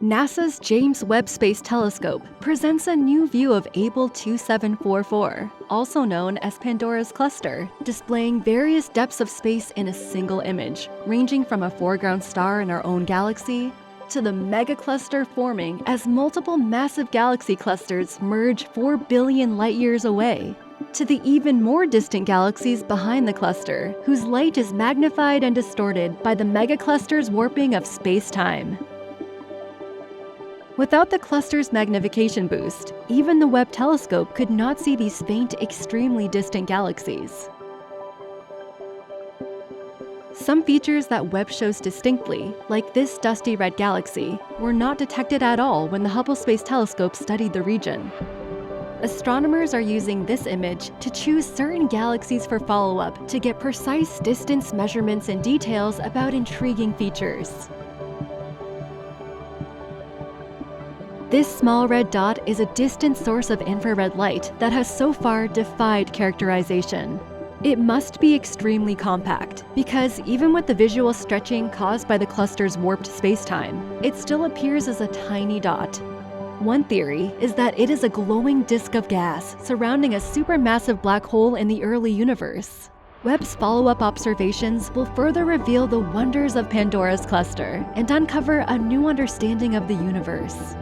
NASA's James Webb Space Telescope presents a new view of Abell 2744, also known as Pandora's cluster, displaying various depths of space in a single image, ranging from a foreground star in our own galaxy to the megacluster forming as multiple massive galaxy clusters merge 4 billion light-years away, to the even more distant galaxies behind the cluster, whose light is magnified and distorted by the megacluster's warping of space-time. Without the cluster's magnification boost, even the Webb telescope could not see these faint, extremely distant galaxies. Some features that Webb shows distinctly, like this dusty red galaxy, were not detected at all when the Hubble Space Telescope studied the region. Astronomers are using this image to choose certain galaxies for follow-up to get precise distance measurements and details about intriguing features. This small red dot is a distant source of infrared light that has so far defied characterization. It must be extremely compact, because even with the visual stretching caused by the cluster's warped spacetime, it still appears as a tiny dot. One theory is that it is a glowing disk of gas surrounding a supermassive black hole in the early universe. Webb's follow-up observations will further reveal the wonders of Pandora's cluster and uncover a new understanding of the universe.